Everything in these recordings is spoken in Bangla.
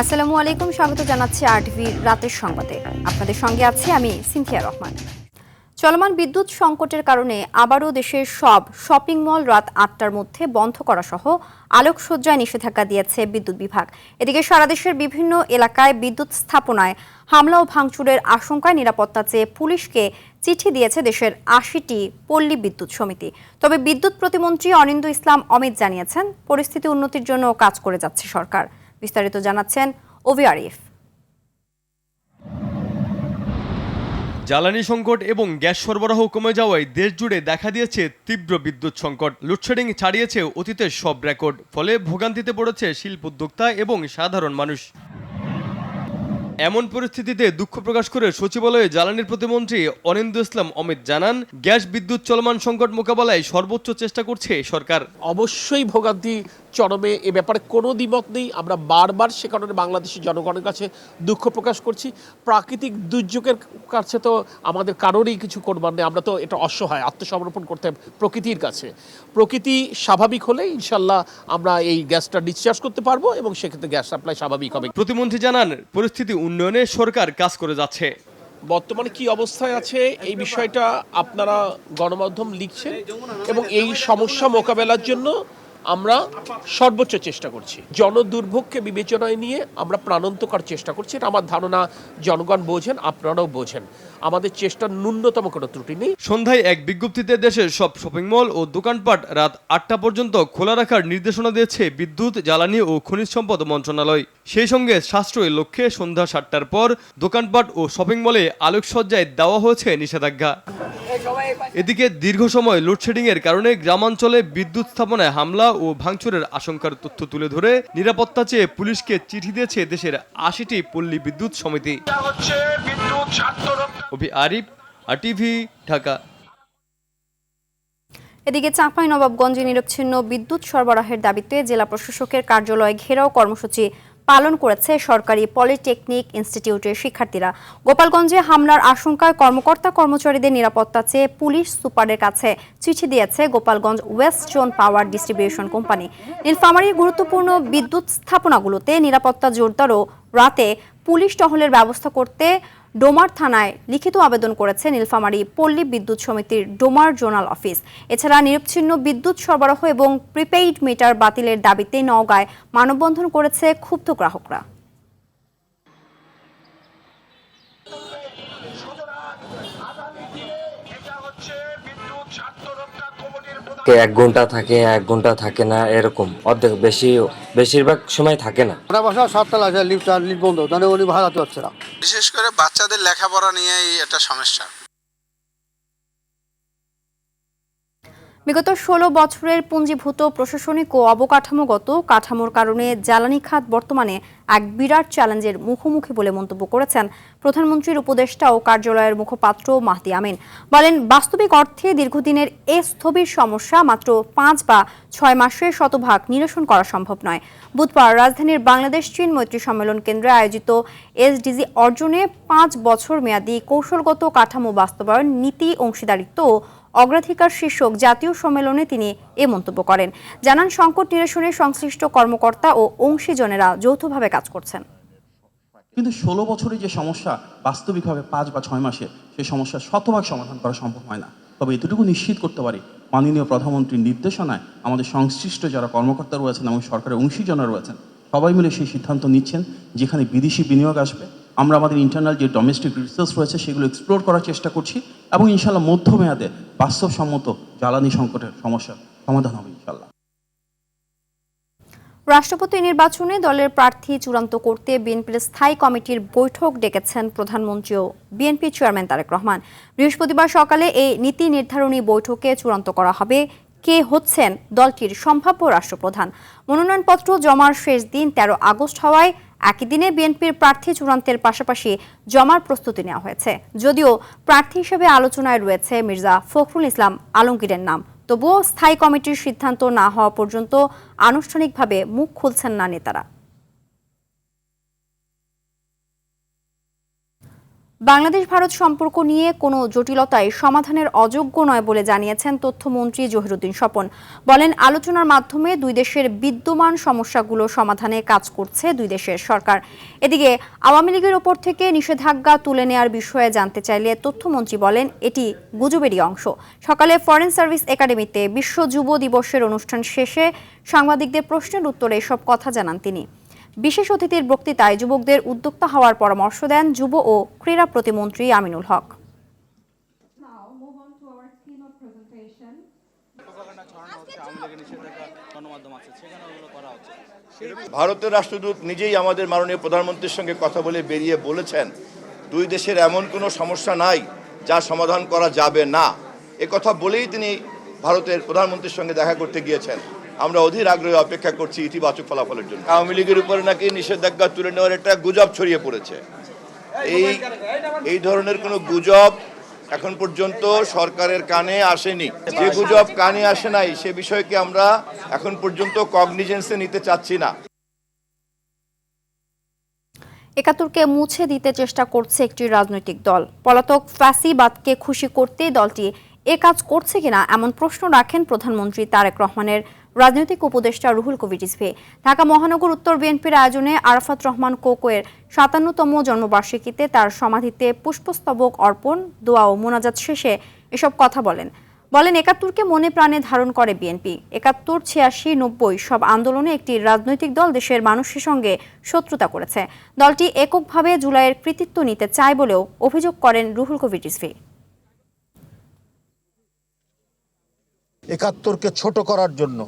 আসসালামু আলাইকুম, স্বাগত জানাচ্ছি আরটিভির রাতের সংবাদে। আপনাদের সঙ্গে আছি আমি সিনথিয়া রহমান। চলমান বিদ্যুৎ সংকটের কারণে আবারও দেশের সব শপিং মল রাত ৮টার মধ্যে বন্ধ করা সহ আলোকসজ্জায় নিষেধাজ্ঞা দিয়েছে বিদ্যুৎ বিভাগ। এদিকে সারা দেশের বিভিন্ন এলাকায় বিদ্যুৎ স্থাপনায় হামলা ও ভাঙচুরের আশঙ্কায় নিরাপত্তা চেয়ে পুলিশকে চিঠি দিয়েছে দেশের ৮০টি পল্লী বিদ্যুৎ সমিতি। তবে বিদ্যুৎ প্রতিমন্ত্রী অনিন্দ্য ইসলাম অমিত জানিয়েছেন, পরিস্থিতি উন্নতির জন্য কাজ করে যাচ্ছে সরকার। বিস্তারিত জানাচ্ছেন ওভি আরিফ। জ্বালানি সংকট এবং গ্যাস সরবরাহ কমে যাওয়ায় দেশ জুড়ে দেখা দিয়েছে তীব্র বিদ্যুৎ সংকট। লোডশেডিং ছাড়িয়েছে অতীতের সব রেকর্ড, ফলে ভোগান্তিতে পড়েছে শিল্প উদ্যোক্তা এবং সাধারণ মানুষ। এমন পরিস্থিতিতে দুঃখ প্রকাশ করে সচিবালয়ে জ্বালানির প্রতিমন্ত্রী অনিন্দ্য ইসলাম অমিত জানান, গ্যাস বিদ্যুৎ চলমান সংকট মোকাবেলায় সর্বোচ্চ চেষ্টা করছে সরকার। অবশ্যই ভোগান্তি চরমে, এ ব্যাপারে কোনো দ্বিমত নেই। আমরা বারবার সে কারণে বাংলাদেশের জনগণের কাছে দুঃখ প্রকাশ করছি। প্রাকৃতিক দুর্যোগের কাছে তো আমাদের কারোরই কিছু করবার নেই, আমরা তো এটা অসহায়, আত্মসমর্পণ করতে প্রকৃতির কাছে। প্রকৃতি স্বাভাবিক হলে ইনশাল্লাহ আমরা এই গ্যাসটা ডিসচার্জ করতে পারবো এবং সেক্ষেত্রে গ্যাস সাপ্লাই স্বাভাবিক হবে। প্রতিমন্ত্রী জানান, পরিস্থিতি উন্নয়নে সরকার কাজ করে যাচ্ছে। বর্তমানে কি অবস্থায় আছে এই বিষয়টা আপনারা গণমাধ্যম লিখছেন এবং এই সমস্যা মোকাবেলার জন্য আমরা সর্বোচ্চ চেষ্টা করছি। জনদুর্ভোগকে বিবেচনায় নিয়ে আমরা প্রাণান্তকর চেষ্টা করছি। এটা আমার ধারণা জনগণ বোঝেন, আপনারাও বোঝেন। আমাদের চেষ্টার ন্যূনতম কোনো ত্রুটি নেই। সন্ধ্যায় এক বিজ্ঞপ্তিতে দেশের সব শপিং মল ও দোকানপাট রাত ৮টা পর্যন্ত খোলা রাখার নির্দেশনা দিয়েছে বিদ্যুৎ, জ্বালানি ও খনিজ সম্পদ মন্ত্রণালয়। সেই সঙ্গে সাশ্রয়ের লক্ষ্যে সন্ধ্যা ৭টার পর দোকানপাট ও শপিং মলে আলোকসজ্জায় দেওয়া হয়েছে নিষেধাজ্ঞা। এদিকে দীর্ঘ সময় লোডশেডিংয়ের কারণে গ্রামাঞ্চলে বিদ্যুৎ স্থাপনায় হামলা ও ভাঙচুরের আশঙ্কার তথ্য তুলে ধরে নিরাপত্তা চেয়ে পুলিশকে চিঠি দিয়েছে দেশের ৮০টি পল্লী বিদ্যুৎ সমিতি। ওভি আরিফ, আরটিভি, ঢাকা। এদিকে চাঁপাইনবাবগঞ্জে নিরবচ্ছিন্ন বিদ্যুৎ সরবরাহের দাবিতে জেলা প্রশাসকের কার্যালয় ঘেরাও কর্মসূচি পালন করেছে সরকারি পলিটেকনিক ইনস্টিটিউটের শিক্ষার্থীরা। গোপালগঞ্জে হামলার আশঙ্কায় কর্মকর্তা কর্মচারীদের নিরাপত্তা চেয়ে পুলিশ সুপারের কাছে চিঠি দিয়েছে Gopalganj West zone power distribution company. নীলফামারীর গুরুত্বপূর্ণ বিদ্যুৎ স্থাপনাগুলোতে নিরাপত্তা জোরদার ও রাতে পুলিশ টহলের ব্যবস্থা করতে ডোমার থানায় লিখিত আবেদন করেছে নীলফামারী পল্লী বিদ্যুৎ সমিতির ডোমার জোনাল অফিস। এছাড়া নিরবচ্ছিন্ন বিদ্যুৎ সরবরাহ এবং প্রিপেইড মিটার বাতিলের দাবিতে নওগাঁয় মানববন্ধন করেছে ক্ষুব্ধ গ্রাহকরা। এক ঘন্টা থাকে, এক ঘন্টা থাকে না, এরকম অর্ধেক, বেশিরভাগ সময় থাকে না। বিশেষ করে বাচ্চাদের লেখাপড়া নিয়েই একটা সমস্যা। বিগত ১৬ বছরের পুঞ্জীভূত প্রশাসনিক ও অবকাঠামোগত কাঠামোর কারণে জ্বালানি খাত বর্তমানে এক বিরাট চ্যালেঞ্জের মুখোমুখি বলে মন্তব্য করেছেন প্রধানমন্ত্রীর উপদেষ্টা ও কার্যালয়ের মুখপাত্র মাহদি আমিন। বলেন, বাস্তবিক অর্থে দীর্ঘদিনের এই স্থবির সমস্যা মাত্র ৫ বা ৬ মাসে শতভাগ নিরসন করা সম্ভব নয়। বুধবার রাজধানীর বাংলাদেশ চীন মৈত্রী সম্মেলন কেন্দ্রে আয়োজিত এসডিজি অর্জনে ৫ বছর মেয়াদী কৌশলগত কাঠামো বাস্তবায়ন নীতি অংশীদারিত্ব ও অগ্রাধিকার শীর্ষক জাতীয় সম্মেলনে তিনি এ মন্তব্য করেন। জানান, সংকট নিরসনে সংশ্লিষ্ট কর্মকর্তা ও অংশীজনেরা যৌথভাবে কাজ করছেন। কিন্তু ১৬ বছরের যে সমস্যা বাস্তবিকভাবে ৫ বা ৬ মাসে সেই সমস্যা শতভাগ সমাধান করা সম্ভব হয় না। তবে এতটুকু নিশ্চিত করতে পারি, মাননীয় প্রধানমন্ত্রীর নির্দেশনায় আমাদের সংশ্লিষ্ট যারা কর্মকর্তা রয়েছেন এবং সরকারের অংশীজনরা রয়েছেন সবাই মিলে সেই সিদ্ধান্ত নিচ্ছেন যেখানে বিদেশি বিনিয়োগ আসবে আমরা আমাদের ইন্টারনাল যে ডোমেস্টিক রিসোর্স রয়েছে সেগুলো এক্সপ্লোর করার চেষ্টা করছি এবং ইনশাল্লাহ মধ্যমেয়াদে বাস্তবসম্মত জ্বালানি সংকটের সমস্যা সমাধান হবে ইনশাল্লাহ। রাষ্ট্রপতি নির্বাচনে দলের প্রার্থী চূড়ান্ত করতে বিএনপির স্থায়ী কমিটির বৈঠক ডেকেছেন প্রধানমন্ত্রী ও বিএনপি চেয়ারম্যান তারেক রহমান। বৃহস্পতিবার সকালে এই নীতি নির্ধারণী বৈঠকে চূড়ান্ত করা হবে কে হচ্ছেন দলটির সম্ভাব্য রাষ্ট্রপ্রধান। মনোনয়নপত্র জমার শেষ দিন ১৩ আগস্ট হওয়ায় একই দিনে বিএনপির প্রার্থী চূড়ান্তের পাশাপাশি জমার প্রস্তুতি নেওয়া হয়েছে। যদিও প্রার্থী হিসেবে আলোচনায় রয়েছে মির্জা ফখরুল ইসলাম আলমগীরের নাম, তবুও স্থায়ী কমিটির সিদ্ধান্ত না হওয়া পর্যন্ত আনুষ্ঠানিকভাবে মুখ খুলছেন না নেতারা। বাংলাদেশ ভারত সম্পর্ক নিয়ে কোনো জটিলতাই সমাধানের অযোগ্য নয় বলে জানিয়েছেন তথ্যমন্ত্রী জহিরুদ্দিন স্বপন। বলেন, আলোচনার মাধ্যমে দুই দেশের বিদ্যমান সমস্যাগুলো সমাধানে কাজ করছে দুই দেশের সরকার। এদিকে আওয়ামী লীগের ওপর থেকে নিষেধাজ্ঞা তুলে নেওয়ার বিষয়ে জানতে চাইলে তথ্যমন্ত্রী বলেন, এটি গুজবেরই অংশ। সকালে ফরেন সার্ভিস একাডেমিতে বিশ্ব যুব দিবসের অনুষ্ঠান শেষে সাংবাদিকদের প্রশ্নের উত্তরে এসব কথা জানান তিনি। বিশেষ অতিথির বক্তৃতায় যুবকদের উদ্যোক্তা হওয়ার পরামর্শ দেন যুব ও ক্রীড়া প্রতিমন্ত্রী আমিনুল হক। ভারতের রাষ্ট্রদূত নিজেই আমাদের মাননীয় প্রধানমন্ত্রীর সঙ্গে কথা বলে বেরিয়ে বলেছেন, দুই দেশের এমন কোনো সমস্যা নাই যা সমাধান করা যাবে না। কথা বলেই তিনি ভারতের প্রধানমন্ত্রীর সঙ্গে দেখা করতে গিয়েছেন। আমরা অধীর আগ্রহে অপেক্ষা করছি ইতিবাচক ফলাফলের জন্য। আওয়ামী লীগের উপরে নাকি নিষেধাজ্ঞা তুলে নেওয়ার একটা গুজব ছড়িয়ে পড়েছে। এই ধরনের কোনো গুজব এখন পর্যন্ত সরকারের কানে আসেনি। যে গুজব কানে আসে নাই সে বিষয়কে আমরা এখন পর্যন্ত কগনিজেন্সে নিতে চাচ্ছি না। ৭১কে মুছে দিতে চেষ্টা করছে একটি রাজনৈতিক দল। পলাতক ফ্যাসিবাদকে খুশি করতেই দলটি এ কাজ করছে কিনা এমন প্রশ্ন রাখেন প্রধানমন্ত্রী তারেক রহমানের রাজনৈতিক উপদেষ্টা রুহুল কবির রিজভী। ঢাকা মহানগর উত্তর বিএনপির আয়োজনে আরাফাত রহমান কোকোয়ের ৫৭তম জন্মবার্ষিকীতে তার সমাধিতে পুষ্পস্তবক অর্পণ, দোয়া ও মোনাজাত শেষে এসব কথা বলেন। ৭১কে মনে প্রাণে ধারণ করে বিএনপি। ৭১, ৮৬, ৯০ সব আন্দোলনে একটি রাজনৈতিক দল দেশের মানুষের সঙ্গে শত্রুতা করেছে। দলটি এককভাবে জুলাইয়ের কৃতিত্ব নিতে চায় বলেও অভিযোগ করেন রুহুল কবির রিজভী। ৭১কে ছোট করার জন্য,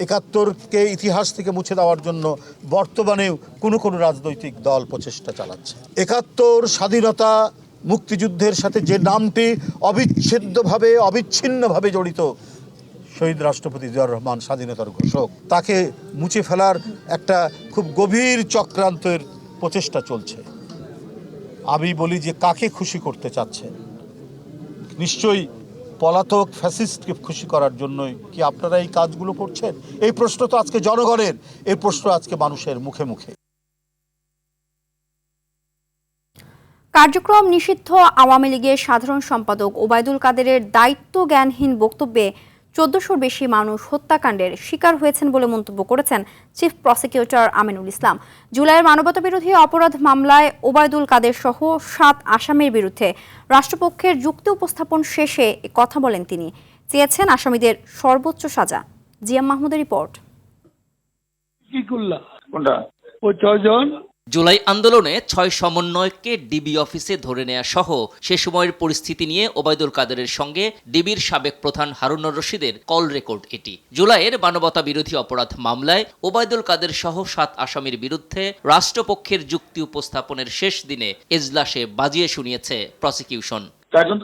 ৭১কে ইতিহাস থেকে মুছে দেওয়ার জন্য বর্তমানেও কোনো রাজনৈতিক দল প্রচেষ্টা চালাচ্ছে। ৭১ স্বাধীনতা মুক্তিযুদ্ধের সাথে যে নামটি অবিচ্ছিন্নভাবে জড়িত, শহীদ রাষ্ট্রপতি জিয়াউর রহমান স্বাধীনতার ঘোষক, তাকে মুছে ফেলার একটা খুব গভীর চক্রান্তের প্রচেষ্টা চলছে। আমি বলি যে কাকে খুশি করতে চাচ্ছেন? নিশ্চয়ই পলাতক ফ্যাসিস্টকে খুশি করার জন্যই কি আপনারা এই কাজগুলো করছেন? এই প্রশ্ন তো আজকে জনগণের, এই প্রশ্ন আজকে মানুষের মুখে মুখে। কার্যক্রম নিষিদ্ধ আওয়ামী লীগের সাধারণ সম্পাদক ওবায়দুল কাদেরের দায়িত্ব জ্ঞানহীন বক্তব্যে ১৪০০র বেশি মানুষ হত্যাকাণ্ডের শিকার হয়েছেন বলে মন্তব্য করেছেন চিফ প্রসিকিউটর আমিনুল ইসলাম। জুলাইয়ের মানবতাবিরোধী অপরাধ মামলায় ওবায়দুল কাদের সহ ৭ আসামির বিরুদ্ধে রাষ্ট্রপক্ষের যুক্তি উপস্থাপন শেষে কথা বলেন তিনি। চেয়েছেন আসামিদের সর্বোচ্চ সাজা। জিয়াম মাহমুদের রিপোর্ট। জুলাই আন্দোলনে ৬ সমন্বয়ককে ডিবি অফিসে ধরে নেওয়া সহ সে সময়ের পরিস্থিতি নিয়ে ওবায়দুল কাদেরের সঙ্গে ডিবির সাবেক প্রধান হারুনুর রশিদের কল রেকর্ড এটি। জুলাইয়ের মানবতা বিরোধী অপরাধ মামলায় ওবায়দুল কাদের সহ ৭ আসামির বিরুদ্ধে রাষ্ট্রপক্ষের যুক্তি উপস্থাপনের শেষ দিনে এজলাসে বাজিয়ে শুনিয়েছে প্রসিকিউশন। তার জন্য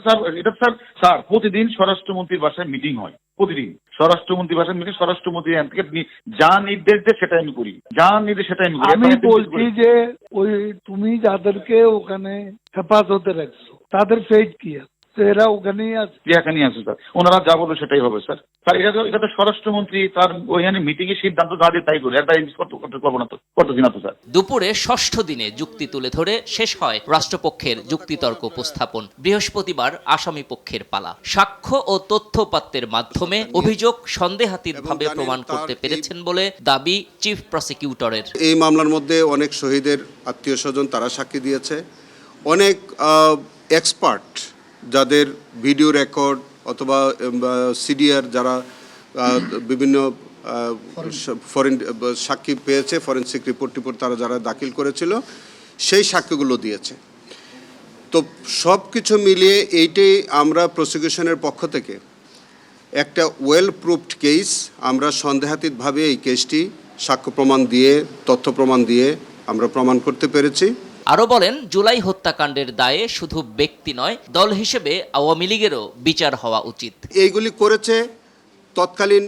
স্যার প্রতিদিন স্বরাষ্ট্রমন্ত্রীর বাসায় মিটিং হয়, প্রতিদিন স্বরাষ্ট্রমন্ত্রীর বাসায় মিটিং, স্বরাষ্ট্রমন্ত্রী থেকে যা নির্দেশ দেয় সেটা আমি করি, যা নির্দেশ সেটা আমি করি। আমি বলছি যে ওই তুমি যাদেরকে ওখানে হেফাজতে রাখছো তাদের ফেজ কি আছে? এরা ওখানেই আছে, এখানেই আছে স্যার। ওনারা যা বলবে সেটাই হবে স্যার। স্যার এটা তো স্বরাষ্ট্রমন্ত্রী তার ওইখানে মিটিং এ সিদ্ধান্ত যা দিয়ে তাই করে, এটা করতে পারবো না তো, করতেছি না তো স্যার। দুপুরে ষষ্ঠ দিনে যুক্তি তুলে ধরে শেষ হয় রাষ্ট্রপক্ষের যুক্তিতর্ক উপস্থাপন। বৃহস্পতিবার আসামি পক্ষের পালা। সাক্ষ্য ও তথ্যপাত্রের মাধ্যমে অভিযোগ সন্দেহাতীতভাবে প্রমাণ করতে পেরেছেন বলে দাবি চিফ প্রসিকিউটরের। এই মামলার মধ্যে অনেক শহীদের আত্মীয় স্বজন তারা সাক্ষী দিয়েছে, অনেক এক্সপার্ট যাদের ভিডিও রেকর্ড অথবা সিডিআর যারা বিভিন্ন ফরেন সাক্ষী পেয়েছে, ফরেনসিক রিপোর্ট তারা যারা দাখিল করেছিল সেই সাক্ষ্যগুলো দিয়েছে। তো সব কিছু মিলিয়ে এইটাই আমরা প্রসিকিউশনের পক্ষ থেকে একটা ওয়েল প্রুভড কেস, আমরা সন্দেহাতীতভাবে এই কেসটি সাক্ষ্য প্রমাণ দিয়ে, তথ্য প্রমাণ দিয়ে আমরা প্রমাণ করতে পেরেছি। আরো বলেন, জুলাই হত্যাকাণ্ডের দায়ে শুধু ব্যক্তি নয়, দল হিসেবে আওয়ামী লীগেরও বিচার হওয়া উচিত। এইগুলি করেছে তৎকালীন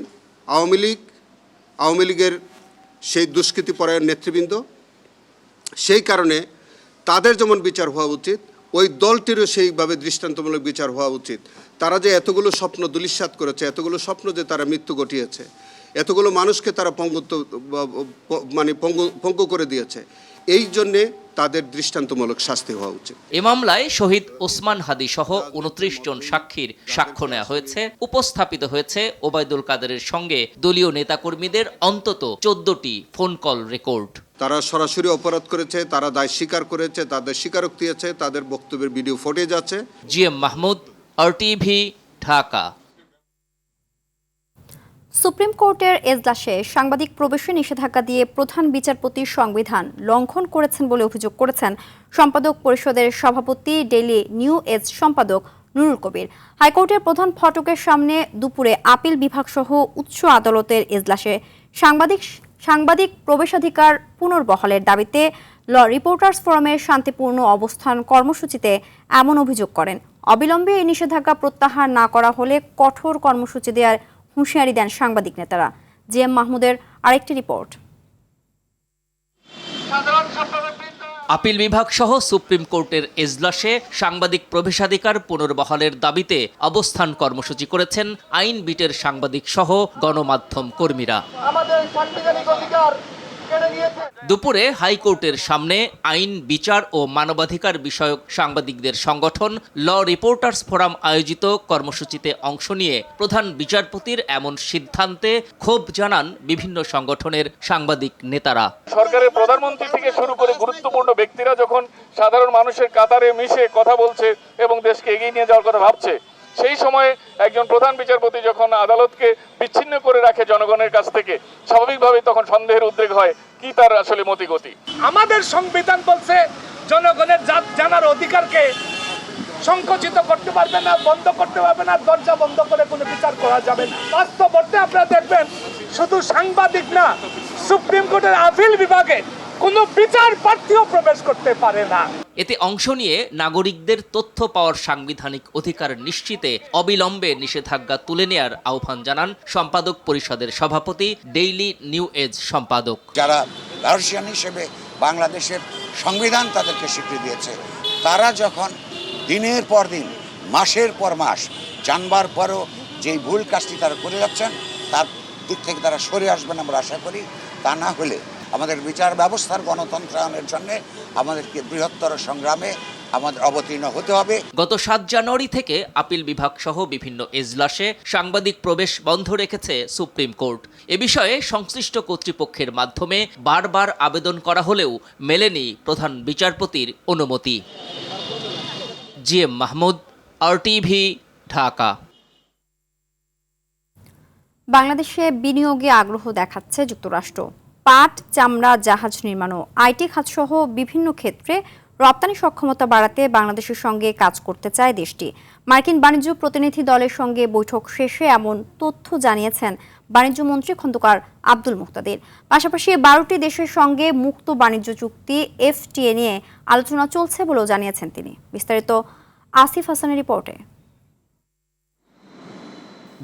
আওয়ামী লীগের সেই দুষ্কৃতিপরায়ণ নেতৃবৃন্দ, সেই কারণে তাদের যেমন বিচার হওয়া উচিত, ওই দলটিরও সেইভাবে দৃষ্টান্তমূলক বিচার হওয়া উচিত। তারা যে এতগুলো স্বপ্ন দুলিশ্বাত করেছে, এতগুলো স্বপ্ন যে তারা মৃত্যু ঘটিয়েছে, এতগুলো মানুষকে তারা পঙ্গু করে দিয়েছে, এই জন্যে তাদের দৃষ্টান্তমূলক শাস্তি হওয়া উচিত। এ মামলায় শহীদ ওসমান হাদি সহ 29 জন সাক্ষীর সাক্ষ্য নেওয়া হয়েছে। উপস্থাপিত হয়েছে ওবায়দুল কাদেরের সঙ্গে দলীয় নেতাকর্মীদের অন্তত 14টি ফোন কল রেকর্ড। তারা সরাসরি অপরাধ করেছে, তারা দায় স্বীকার করেছে, তাদের স্বীকারোক্তি আছে, তাদের বক্তব্যের ভিডিও ফুটেজ আছে। GM Mahmud, RTV, Dhaka. Supreme কোর্টের এজলাসে সাংবাদিক প্রবেশে নিষেধাজ্ঞা দিয়ে প্রধান বিচারপতির সংবিধান লঙ্ঘন করেছেন বলে অভিযোগ করেছেন সম্পাদক পরিষদের সভাপতি, ডেইলি নিউ এজ সম্পাদক নুরুল কবির। হাইকোর্টের প্রধান ফটকের সামনে দুপুরে আপিল বিভাগ সহ উচ্চ আদালতের এজলাসে সাংবাদিক প্রবেশাধিকার পুনর্বহালের দাবিতে ল রিপোর্টার্স ফোরামের শান্তিপূর্ণ অবস্থান কর্মসূচিতে এমন অভিযোগ করেন। অবিলম্বে এই নিষেধাজ্ঞা প্রত্যাহার না করা হলে কঠোর কর্মসূচি দেওয়ার হুঁশিয়ারি দেন সাংবাদিক নেতারা। জিএম মাহমুদের আরেকটি রিপোর্ট। আপিল বিভাগ সহ সুপ্রিম কোর্টের এজলাসে সাংবাদিক প্রবেশাধিকার পুনর্বহালের দাবিতে অবস্থান কর্মসূচি করেছেন আইন বিটের সাংবাদিক সহ গণমাধ্যম কর্মীরা। দুপুরে হাইকোর্টের সামনে আইন, বিচার ও মানবাধিকার বিষয়ক সাংবাদিকদের সংগঠন ল রিপোর্টার্স ফোরাম আয়োজিত কর্মসূচিতে অংশ নিয়ে প্রধান বিচারপতির এমন সিদ্ধান্তে ক্ষোভ জানান বিভিন্ন সংগঠনের সাংবাদিক নেতারা। সরকারের প্রধানমন্ত্রী থেকে শুরু করে গুরুত্বপূর্ণ ব্যক্তিরা যখন সাধারণ মানুষের কাতারে মিশে কথা বলছে এবং দেশকে এগিয়ে নিয়ে যাওয়ার কথা ভাবছে, সেই সময়ে একজন প্রধান বিচারপতি যখন আদালতকে বিচ্ছিন্ন করে রাখে জনগণের কাছ থেকে, স্বাভাবিকভাবে তখন সন্দেহের উদ্রেক হয় কি তার আসলে মতিগতি। আমাদের সংবিধান বলছে জনগণের জানার অধিকারকে সংকুচিত করতে পারবে না, বন্ধ করতে পারবে না, দরজা বন্ধ করে কোনো বিচার করা যাবে না। বাস্তব অর্থে আপনারা দেখবেন শুধু সাংবাদিক না, সুপ্রিম কোর্টের আপিল বিভাগে কোনো বিচার প্রার্থীও প্রবেশ করতে পারে না। এতে অংশ নিয়ে নাগরিকদের তথ্য পাওয়ার সাংবিধানিক অধিকার নিশ্চিতে অবিলম্বে নিষেধাজ্ঞা তুলে নেয়ার আহ্বান জানান সম্পাদক পরিষদের সভাপতি, ডেইলি নিউ এজ সম্পাদক। যারা রাশিয়ান হিসেবে বাংলাদেশের সংবিধান তাদেরকে স্বীকৃতি দিয়েছে, তারা যখন দিনের পর দিন, মাসের পর মাস জানবার পরও যেই ভুল কাজটি তারা করে যাচ্ছেন, তার দিক থেকে তারা সরে আসবেন আমরা আশা করি। তা না হলে আমাদের বিচার ব্যবস্থার গণতন্ত্রায়নের জন্য আমাদেরকে বৃহত্তর সংগ্রামে আমাদের অবতীর্ণ হতে হবে। গত 7 জানুয়ারি থেকে আপিল বিভাগ সহ বিভিন্ন এজলাসে সাংবাদিক প্রবেশ বন্ধ রেখেছে সুপ্রিম কোর্ট। এ বিষয়ে সংশ্লিষ্ট কর্তৃপক্ষের মাধ্যমে বারবার আবেদন করা হলেও মেলেনি প্রধান বিচারপতির অনুমতি। GM Mahmud, RTV, Dhaka. বাংলাদেশে বিনিয়োগে আগ্রহ দেখাচ্ছে যুক্তরাষ্ট্র। পাট, চামড়া, জাহাজ নির্মাণ ও আইটি খাতসহ বিভিন্ন ক্ষেত্রে রপ্তানি সক্ষমতা বাড়াতে বাংলাদেশের সঙ্গে কাজ করতে চায় দেশটি। মার্কিন বাণিজ্য প্রতিনিধি দলের সঙ্গে বৈঠক শেষে এমন তথ্য জানিয়েছেন বাণিজ্য মন্ত্রী খন্দকার আব্দুল মুক্তাদির। পাশাপাশি 12টি দেশের সঙ্গে মুক্ত বাণিজ্য চুক্তি FTA নিয়ে আলোচনা চলছে বলেও জানিয়েছেন তিনি। বিস্তারিত আসিফ হাসানের রিপোর্টে।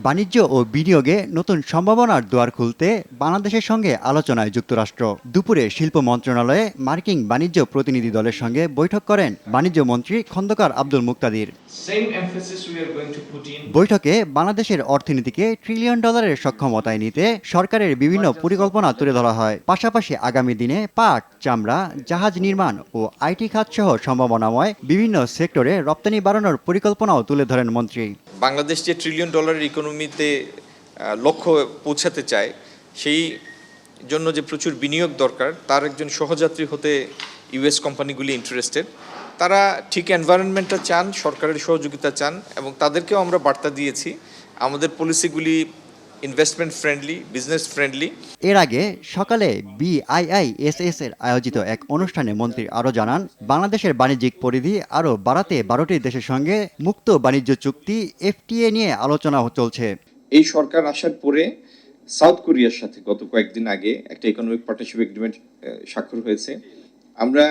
বাণিজ্য ও বিনিয়োগে নতুন সম্ভাবনার দুয়ার খুলতে বাংলাদেশের সঙ্গে আলোচনায় যুক্তরাষ্ট্র। দুপুরে শিল্প মন্ত্রণালয়ে মার্কিন বাণিজ্য প্রতিনিধি দলের সঙ্গে বৈঠক করেন বাণিজ্য মন্ত্রী খন্দকার আব্দুল মুক্তাদির। বৈঠকে বাংলাদেশের অর্থনীতিকে $1 ট্রিলিয়ন সক্ষমতায় নিতে সরকারের বিভিন্ন পরিকল্পনা তুলে ধরা হয়। পাশাপাশি আগামী দিনে পাট, চামড়া, জাহাজ নির্মাণ ও আইটি খাত সহ সম্ভাবনাময় বিভিন্ন সেক্টরে রপ্তানি বাড়ানোর পরিকল্পনাও তুলে ধরেন মন্ত্রী। বাংলাদেশ যে $1 ট্রিলিয়ন ইকোনমিতে লক্ষ্য পৌঁছাতে চায়, সেই জন্য যে প্রচুর বিনিয়োগ দরকার, তার একজন সহযাত্রী হতে US কোম্পানিগুলি ইন্টারেস্টেড। তারা ঠিক এনভায়রনমেন্টটা চান, সরকারের সহযোগিতা চান, এবং তাদেরকেও আমরা বার্তা দিয়েছি আমাদের পলিসিগুলি ইনভেস্টমেন্ট ফ্রেন্ডলি, বিজনেস ফ্রেন্ডলি। এর আগে সকালে BIISS এর আয়োজিত এক অনুষ্ঠানে মন্ত্রী আরও জানান, বাংলাদেশের বাণিজ্যিক পরিধি আরও বাড়াতে 12টি দেশের সঙ্গে মুক্ত বাণিজ্য চুক্তি FTA নিয়ে আলোচনা চলছে। এই সরকার আসার পরে সাউথ কোরিয়ার সাথে গত কয়েকদিন আগে একটা ইকোনমিক পার্টনারশিপ এগ্রিমেন্ট স্বাক্ষর হয়েছে। আমরা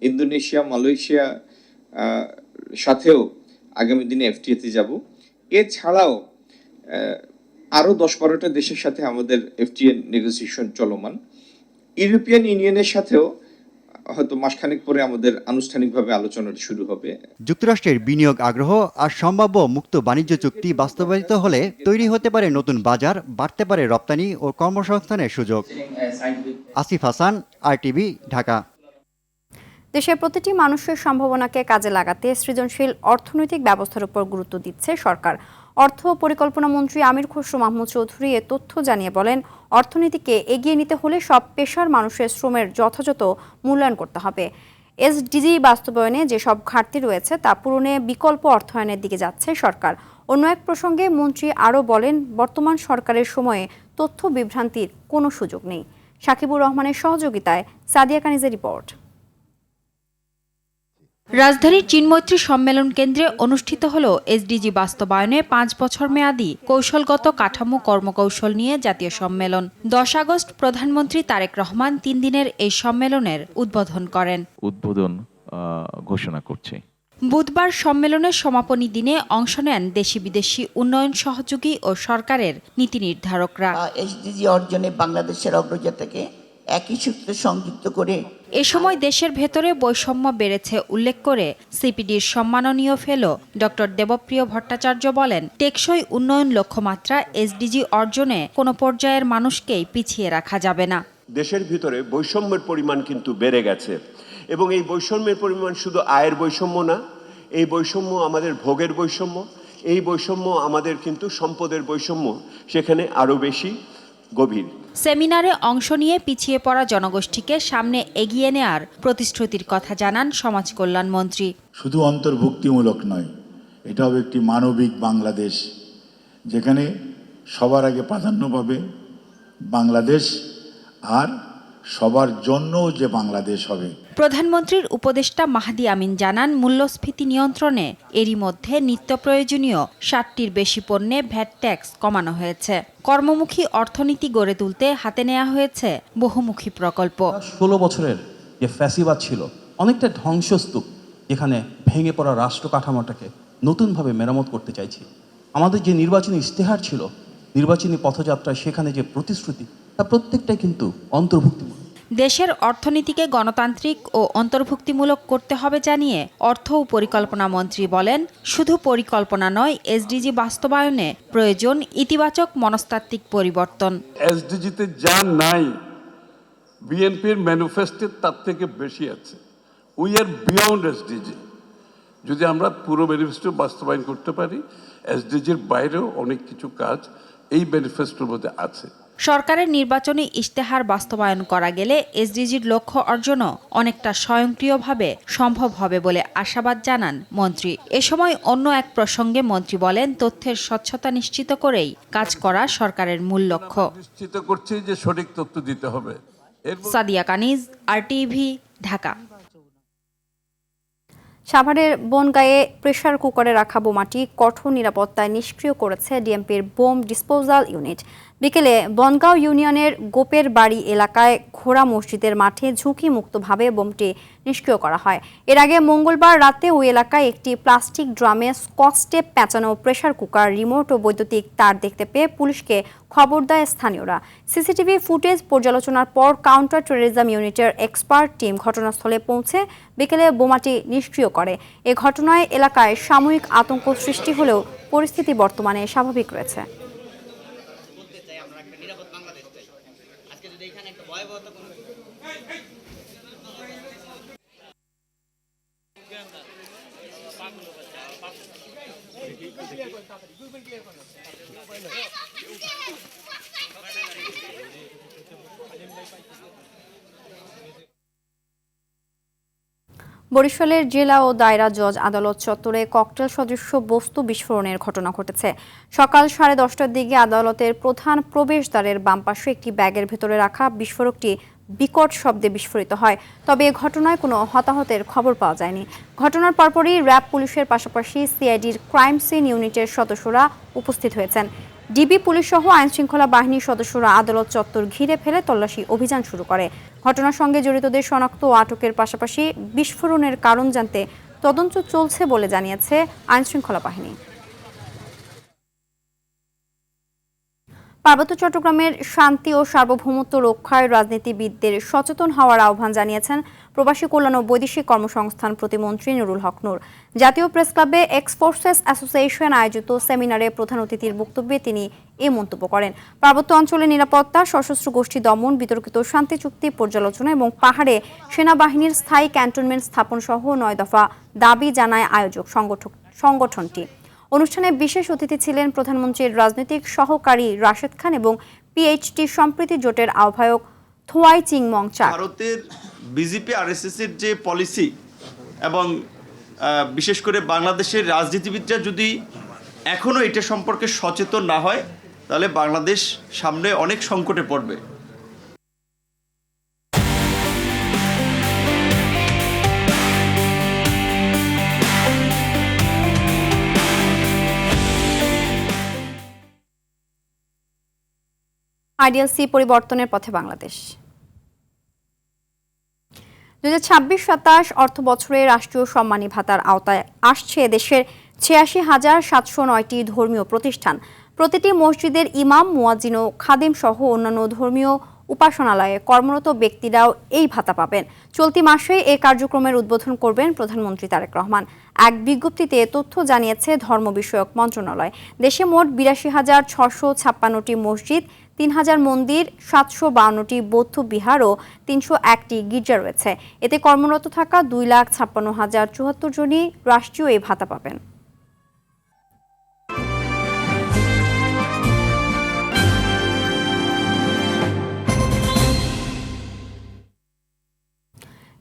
ইন্দোনেশিয়া, মালয়েশিয়া সাথেও আগামী দিনে FTA-তে যাব। এছাড়াও আরও 10-12টা দেশের সাথে আমাদের FTA নেগোসিয়েশন চলমান। ইউরোপিয়ান ইউনিয়নের সাথেও হয়তো মাসখানেক পরে আমাদের আনুষ্ঠানিকভাবে আলোচনাটা শুরু হবে। যুক্তরাষ্ট্রের বিনিয়োগ আগ্রহ আর সম্ভাব্য মুক্ত বাণিজ্য চুক্তি বাস্তবায়িত হলে তৈরি হতে পারে নতুন বাজার, বাড়তে পারে রপ্তানি ও কর্মসংস্থানের সুযোগ। আসিফ হাসান, RTV, ঢাকা। দেশের প্রতিটি মানুষের সম্ভাবনাকে কাজে লাগাতে সৃজনশীল অর্থনৈতিক ব্যবস্থার উপর গুরুত্ব দিচ্ছে সরকার। অর্থ পরিকল্পনা মন্ত্রী আমির খসরু মাহমুদ চৌধুরী এ তথ্য জানিয়ে বলেন, অর্থনীতিকে এগিয়ে নিতে হলে সব পেশার মানুষের শ্রমের যথাযথ মূল্যায়ন করতে হবে। এসডিজি বাস্তবায়নে যেসব ঘাটতি রয়েছে তা পূরণে বিকল্প অর্থায়নের দিকে যাচ্ছে সরকার। অন্য এক প্রসঙ্গে মন্ত্রী আরও বলেন, বর্তমান সরকারের সময়ে তথ্য বিভ্রান্তির কোনো সুযোগ নেই। সাকিবুর রহমানের সহযোগিতায় সাদিয়া কানিজের রিপোর্ট। রাজধানীর চীনমৈত্রী সম্মেলন কেন্দ্রে অনুষ্ঠিত হলো এসডিজি বাস্তবায়নে 5 বছর মেয়াদী কৌশলগত কাঠামো কর্মকৌশল নিয়ে জাতীয় সম্মেলন। 10 আগস্ট প্রধানমন্ত্রী তারেক রহমান 3 দিনের এই সম্মেলনের উদ্বোধন করেন। ঘোষণা করছে। বুধবার সম্মেলনের সমাপনী দিনে অংশ নেন দেশি বিদেশি উন্নয়ন সহযোগী ও সরকারের নীতি নির্ধারকরা। এসডিজি অর্জনে বাংলাদেশের অগ্রযাত্রাকে একই সূত্রে সংযুক্ত করে এ সময় দেশের ভেতরে বৈষম্য বেড়েছে উল্লেখ করে সিপিডির সম্মাননীয় ফেলো ডক্টর দেবপ্রিয় ভট্টাচার্য বলেন, টেকসই উন্নয়ন লক্ষ্যমাত্রা এসডিজি অর্জনে কোনো পর্যায়ের মানুষকেই পিছিয়ে রাখা যাবে না। দেশের ভিতরে বৈষম্যের পরিমাণ কিন্তু বেড়ে গেছে এবং এই বৈষম্যের পরিমাণ শুধু আয়ের বৈষম্য না, এই বৈষম্য আমাদের ভোগের বৈষম্য, এই বৈষম্য আমাদের কিন্তু সম্পদের বৈষম্য, সেখানে আরও বেশি গভীর। সেমিনারে অংশ নিয়ে পিছিয়ে পড়া জনগোষ্ঠীকে সামনে এগিয়ে নেয়ার প্রতিশ্রুতির কথা জানান সমাজ কল্যাণ মন্ত্রী। শুধু অন্তর্ভুক্তিমূলক নয়, এটা হবে একটি মানবিক বাংলাদেশ, যেখানে সবার আগে প্রাধান্য পাবে বাংলাদেশ আর সবার জন্য যে বাংলাদেশ হবে। প্রধানমন্ত্রীর উপদেষ্টা মাহদি আমিন জানান, মূল্যস্ফীতি নিয়ন্ত্রণে এরই মধ্যে নিত্য প্রয়োজনীয় 60টির বেশি পণ্যে ভ্যাট ট্যাক্স কমানো হয়েছে। কর্মমুখী অর্থনীতি গড়ে তুলতে হাতে নেওয়া হয়েছে বহুমুখী প্রকল্প। 16 বছরের যে ফ্যাসিবাদ ছিল অনেকটা ধ্বংসস্তূপ, যেখানে ভেঙে পড়া রাষ্ট্র কাঠামোটাকে নতুনভাবে মেরামত করতে চাইছি। আমাদের যে নির্বাচনী ইশতেহার ছিল, নির্বাচনী পথযাত্রায় সেখানে যে প্রতিশ্রুতি, তা প্রত্যেকটাই কিন্তু অন্তর্ভুক্তিমূলক। দেশের অর্থনীতিকে গণতান্ত্রিক ও অন্তর্ভুক্তিমূলক করতে হবে জানিয়ে অর্থ ও পরিকল্পনা মন্ত্রী বলেন, শুধু পরিকল্পনা নয়, এসডিজি বাস্তবায়নে প্রয়োজন ইতিবাচক মনস্তাত্ত্বিক পরিবর্তন। এসডিজিতে যা নাই বিএনপির ম্যানিফেস্টোর তার থেকে বেশি আছে। We are beyond SDG. যদি আমরা পুরো ম্যানিফেস্টো বাস্তবায়ন করতে পারি, এসডিজির বাইরেও অনেক কিছু কাজ এই ম্যানিফেস্টোর মধ্যে আছে। সরকারের নির্বাচনী ইশতেহার বাস্তবায়ন করা গেলে এসডিজির লক্ষ্য অর্জনও অনেকটা স্বয়ংক্রিয়ভাবে সম্ভব হবে বলে আশাবাদ জানান মন্ত্রী। এ সময় অন্য এক প্রসঙ্গে মন্ত্রী বলেন, তথ্যের স্বচ্ছতা নিশ্চিত করেই কাজ করা সরকারের মূল লক্ষ্য। নিশ্চিত করছি যে সঠিক তথ্য দিতে হবে। সাদিয়া কানিজ, আরটিভি, ঢাকা। সাভারের বনগাঁয়ে প্রেসার কুকারে রাখা বোমাটি কঠোর নিরাপত্তায় নিষ্ক্রিয় করেছে ডিএমপির বোম ডিসপোজাল ইউনিট। বিকেলে বনগাঁও ইউনিয়নের গোপের বাড়ি এলাকায় ঘোড়া মসজিদের মাঠে ঝুঁকিমুক্তভাবে বোমটি নিষ্ক্রিয় করা হয়। এর আগে মঙ্গলবার রাতে ওই এলাকায় একটি প্লাস্টিক ড্রামে স্কচ টেপ পেঁচানো প্রেসার কুকার, রিমোট ও বৈদ্যুতিক তার দেখতে পেয়ে পুলিশকে খবর দেয় স্থানীয়রা। সিসিটিভি ফুটেজ পর্যালোচনার পর কাউন্টার টেররিজম ইউনিটের এক্সপার্ট টিম ঘটনাস্থলে পৌঁছে বিকেলে বোমাটি নিষ্ক্রিয় করে। এ ঘটনায় এলাকায় সাময়িক আতঙ্ক সৃষ্টি হলেও পরিস্থিতি বর্তমানে স্বাভাবিক রয়েছে। বরিশালের জেলা ও দায়রা জজ আদালত চত্বরে ককটেল সদৃশ্য বস্তু বিস্ফোরণের ঘটনা ঘটেছে। সকাল 10:30টার দিকে আদালতের প্রধান প্রবেশদ্বারের বাম পাশে একটি ব্যাগের ভেতরে রাখা বিস্ফোরকটি বিকট শব্দে বিস্ফোরিত হয়। তবে এ ঘটনায় কোনো হতাহতের খবর পাওয়া যায়নি। ঘটনার পরপরই র্যাব পুলিশের পাশাপাশি সিআইডির ক্রাইম সিন ইউনিটের সদস্যরা উপস্থিত হয়েছেন। ডিবি পুলিশ সহ আইনশৃঙ্খলা বাহিনীর সদস্যরা আদালত চত্বর ঘিরে ফেলে তল্লাশি অভিযান শুরু করে। ঘটনার সঙ্গে জড়িতদের শনাক্ত ও আটকের পাশাপাশি বিস্ফোরণের কারণ জানতে তদন্ত চলছে বলে জানিয়েছে আইনশৃঙ্খলা বাহিনী। পার্বত্য চট্টগ্রামের শান্তি ও সার্বভৌমত্ব রক্ষায় রাজনীতিবিদদের সচেতন হওয়ার আহ্বান জানিয়েছেন প্রবাসী কল্যাণ ও বৈদেশিক কর্মসংস্থান প্রতিমন্ত্রী নুরুল হক নূর। জাতীয় প্রেস ক্লাবে এক্স ফোর্সেস অ্যাসোসিয়েশন আয়োজিত সেমিনারে প্রধান অতিথির বক্তব্যে তিনি এই মন্তব্য করেন। পার্বত্য অঞ্চলে নিরাপত্তা, সশস্ত্র গোষ্ঠী দমন, বিতর্কিত শান্তি চুক্তি পর্যালোচনা এবং পাহাড়ে সেনাবাহিনীর স্থায়ী ক্যান্টনমেন্ট স্থাপন সহ 9 দফা দাবি জানায় আয়োজক সংগঠনটি। অনুষ্ঠানে বিশেষ অতিথি ছিলেন প্রধানমন্ত্রীর রাজনৈতিক সহকারী রাশেদ খান এবং পিএইচটি সম্প্রীতি জোটের আহ্বায়ক থোয়াই চিংমং চা। ভারতের বিজেপি আরএসএস এর যে পলিসি এবং বিশেষ করে বাংলাদেশের রাজনীতিবিদরা যদি এখনো এটা সম্পর্কে সচেতন না হয় তাহলে বাংলাদেশ সামনে অনেক সংকটে পড়বে। আইডিএলসি পরিবর্তনের পথে বাংলাদেশ। 2026-27 অর্থ বছরে রাষ্ট্রীয় সম্মানী ভাতার আওতায় আসছে দেশের 86,709টি ধর্মীয় প্রতিষ্ঠান। প্রতিটি মসজিদের ইমাম, মুয়াজ্জিন ও খাদেম সহ অন্যান্য ধর্মীয় উপাসনালয়ে কর্মরত ব্যক্তিরাও এই ভাতা পাবেন। চলতি মাসে এই কার্যক্রমের উদ্বোধন করবেন প্রধানমন্ত্রী তারেক রহমান। এক বিজ্ঞপ্তিতে তথ্য জানিয়েছে ধর্ম বিষয়ক মন্ত্রণালয়। দেশে মোট 82,656টি মসজিদ, 3,000 মন্দির, 752টি বৌদ্ধ বিহার ও 301টি গির্জা রয়েছে। এতে কর্মরত থাকা 2,56,074 জনই রাষ্ট্রীয় এই ভাতা পাবেন।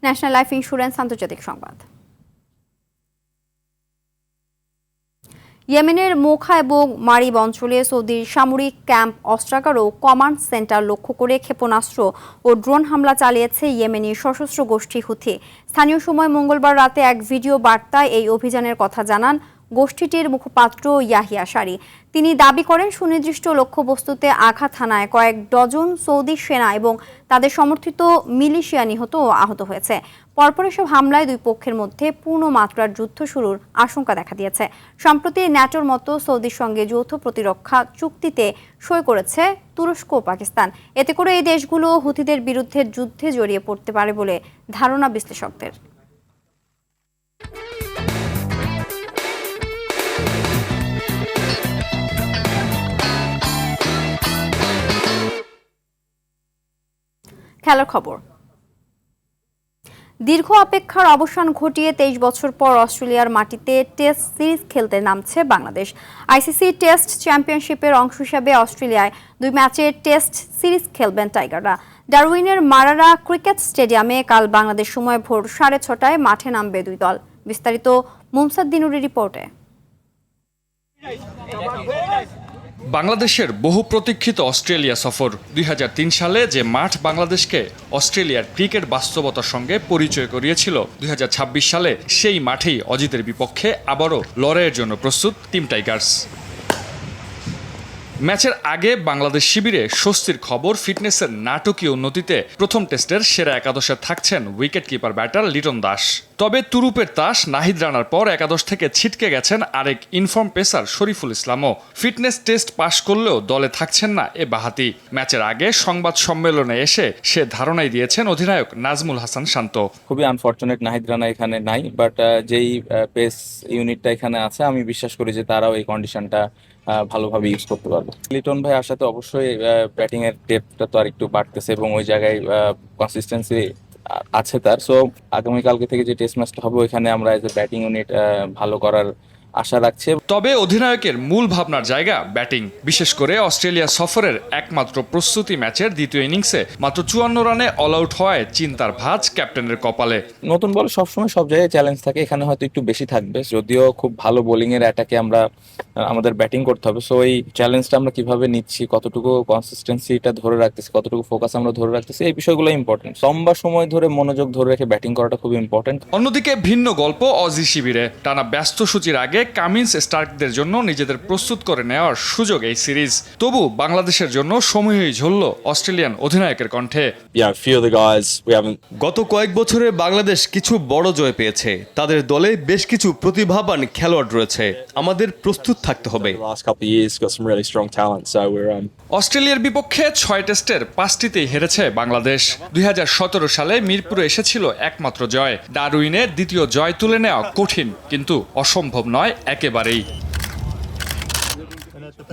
ন্যাশনাল লাইফ ইন্স্যুরেন্স আন্তর্জাতিক সংবাদ। ইয়েমেনের মোখা এবং মারিব অঞ্চলে সৌদির সামরিক ক্যাম্প, অস্ত্রাগার ও কমান্ড সেন্টার লক্ষ্য করে ক্ষেপণাস্ত্র ও ড্রোন হামলা চালিয়েছে ইয়েমেনি সশস্ত্র গোষ্ঠী হুথি। স্থানীয় সময় মঙ্গলবার রাতে এক ভিডিও বার্তায় এই অভিযানের কথা জানান গোষ্ঠীটির মুখপাত্র ইয়াহিয়া সারি। তিনি দাবি করেন সুনির্দিষ্ট লক্ষ্যবস্তুতে আঘাত হানায় কয়েক ডজন সৌদি সেনা এবং তাদের সমর্থিত মিলিশিয়া নিহত ও আহত হয়েছে। পরপর এসব হামলায় দুই পক্ষের মধ্যে পূর্ণ মাত্রার যুদ্ধ শুরুর আশঙ্কা দেখা দিয়েছে। সম্প্রতি ন্যাটোর মতো সৌদির সঙ্গে যৌথ প্রতিরক্ষা চুক্তিতে সই করেছে তুরস্ক ও পাকিস্তান। এতে করে এই দেশগুলো হুথিদের বিরুদ্ধে যুদ্ধে জড়িয়ে পড়তে পারে বলে ধারণা বিশ্লেষকদের। খেলার খবর। দীর্ঘ অপেক্ষার অবসান ঘটিয়ে 23 বছর পর অস্ট্রেলিয়ার মাটিতে টেস্ট সিরিজ খেলতে নামছে বাংলাদেশ। আইসিসি টেস্ট চ্যাম্পিয়নশিপের অংশ হিসেবে অস্ট্রেলিয়ায় 2 ম্যাচের টেস্ট সিরিজ খেলবেন টাইগাররা। ডারউইনের মারারা ক্রিকেট স্টেডিয়ামে কাল বাংলাদেশ সময় ভোর 6:30টায় মাঠে নামবে দুই দল। বিস্তারিত মুমসাদ দিনুরের রিপোর্টে। বাংলাদেশের বহু প্রতীক্ষিত অস্ট্রেলিয়া সফর। 2003 সালে যে মাঠ বাংলাদেশকে অস্ট্রেলিয়ার ক্রিকেট বাস্তবতার সঙ্গে পরিচয় করিয়েছিল, 2026 সালে সেই মাঠেই অজিতের বিপক্ষে আবারও লড়াইয়ের জন্য প্রস্তুত টিম টাইগার্স। ম্যাচের আগে বাংলাদেশ শিবিরে স্বস্তির খবর, ফিটনেসের নাটকীয় উন্নতিতে প্রথম টেস্টের সেরা একাদশে থাকছেন wicket keeper batter Liton Das. তবে তুরুপের তাস নাহিদ রানার পর একাদশ থেকে ছিটকে গেছেন আরেক ইনফর্ম পেসার শরীফুল ইসলামও। ফিটনেস টেস্ট পাশ করলেও দলে থাকছেন না এ বাঁহাতি। ম্যাচের আগে সংবাদ সম্মেলনে এসে সে ধারণাই দিয়েছেন অধিনায়ক নাজমুল হাসান শান্ত। খুবই আনফর্চুনেট নাহিদ রানা এখানে নাই, বাট যেই পেস ইউনিটটা এখানে আছে আমি বিশ্বাস করি যে তারাও এই কন্ডিশনটা ভালোভাবে ইউজ করতে পারবে। লিটন ভাই আসাতে অবশ্যই ব্যাটিং এর ডেপথটা তো আর একটু বাড়তেছে এবং ওই জায়গায় কনসিস্টেন্সি আছে তার। সো আগামীকালকে থেকে যে টেস্ট ম্যাচটা হবে ওইখানে আমরা এজ এ ব্যাটিং ইউনিট ভালো করার আশা রাখছে। তবে অধিনায়কের মূল ভাবনার জায়গা ব্যাটিং। বিশেষ করে অস্ট্রেলিয়া সফরের একমাত্র প্রস্তুতি ম্যাচের দ্বিতীয় ইনিংসে মাত্র 54 রানে অল আউট হওয়ায় চিন্তার ভাঁজ ক্যাপ্টেনের কপালে। নতুন বল সবসময় সব জায়গায় চ্যালেঞ্জ থাকে, এখানে হয়তো একটু বেশি থাকবে। যদিও খুব ভালো বোলিং এর অ্যাটাকে আমরা আমাদের ব্যাটিং করতে হবে। সো এই চ্যালেঞ্জটা আমরা কিভাবে নিচ্ছি, কতটুকু কনসিস্টেন্সিটা ধরে রাখতেছি, কতটুকু ফোকাস আমরা ধরে রাখতেছি, এই বিষয়গুলো ইম্পর্টেন্ট। লম্বা সময় ধরে মনোযোগ ধরে রেখে ব্যাটিং করাটা খুব ইম্পর্টেন্ট। অন্যদিকে ভিন্ন গল্প অজি শিবিরে। টানা ব্যস্ত সূচির আগে কামিন্স স্টার্কদের জন্য নিজেদের প্রস্তুত করে নেওয়ার সুযোগ এই সিরিজ। তবু বাংলাদেশের জন্য সময়ই ঝরল অস্ট্রেলিয়ান অধিনায়কের কণ্ঠে। গত কয়েক বছরে বাংলাদেশ কিছু বড় জয় পেয়েছে। তাদের দলে বেশ কিছু প্রতিভাবান খেলোয়াড় রয়েছে। আমাদের প্রস্তুত থাকতে হবে। অস্ট্রেলিয়ার বিপক্ষে 6 টেস্টের 5টিতেই হেরেছে বাংলাদেশ। 2017 সালে মিরপুরে এসেছিল একমাত্র জয়। ডারউইনে দ্বিতীয় জয় তুলে নেওয়া কঠিন, কিন্তু অসম্ভব নয় একেবারেই।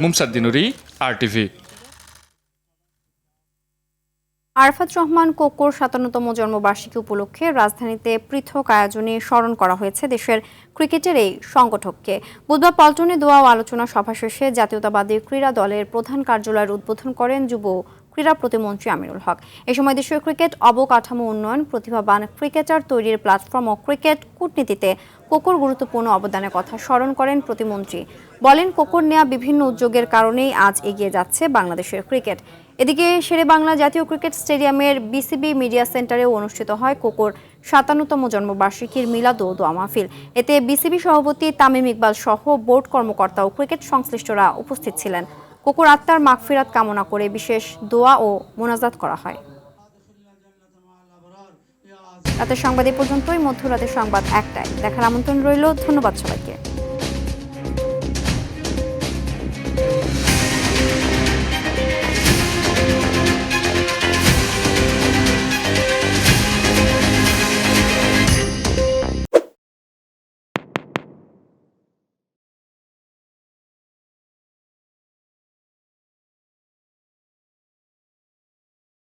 মুমসাদ্দিন নুরি, RTV। আরফাত রহমান কোকোর 57তম জন্মবার্ষিকী উপলক্ষে রাজধানীতে পৃথক আয়োজনে স্মরণ করা হয়েছে দেশের ক্রিকেটের এই সংগঠককে। বুধবার পল্টনে দোয়া ও আলোচনা সভা শেষে জাতীয়তাবাদী ক্রীড়া দলের প্রধান কার্যালয়ের উদ্বোধন করেন যুব ক্রীড়া প্রতিমন্ত্রী আমিনুল হক। এ সময় দেশের ক্রিকেট অবকাঠামো উন্নয়ন, প্রতিভাবান ক্রিকেটার তৈরির প্ল্যাটফর্ম ও ক্রিকেট কূটনীতিতে কোকোর গুরুত্বপূর্ণ অবদানের কথা স্মরণ করেন প্রতিমন্ত্রী। বলেন, কোকোর নেওয়া বিভিন্ন উদ্যোগের কারণেই আজ এগিয়ে যাচ্ছে বাংলাদেশের ক্রিকেট। এদিকে শেরেবাংলা জাতীয় ক্রিকেট স্টেডিয়ামের বিসিবি মিডিয়া সেন্টারেও অনুষ্ঠিত হয় কোকোর 57তম জন্মবার্ষিকীর মিলাদ ও দোয়া মাহফিল। এতে বিসিবি সভাপতি তামিম ইকবাল সহ বোর্ড কর্মকর্তা ও ক্রিকেট সংশ্লিষ্টরা উপস্থিত ছিলেন। কোকোর আত্মার মাগফিরাত কামনা করে বিশেষ দোয়া ও মোনাজাত করা হয়। রাতের সংবাদ এ পর্যন্তই। মধ্যরাতের সংবাদ 1টায় দেখার আমন্ত্রণ রইল। ধন্যবাদ সবাইকে।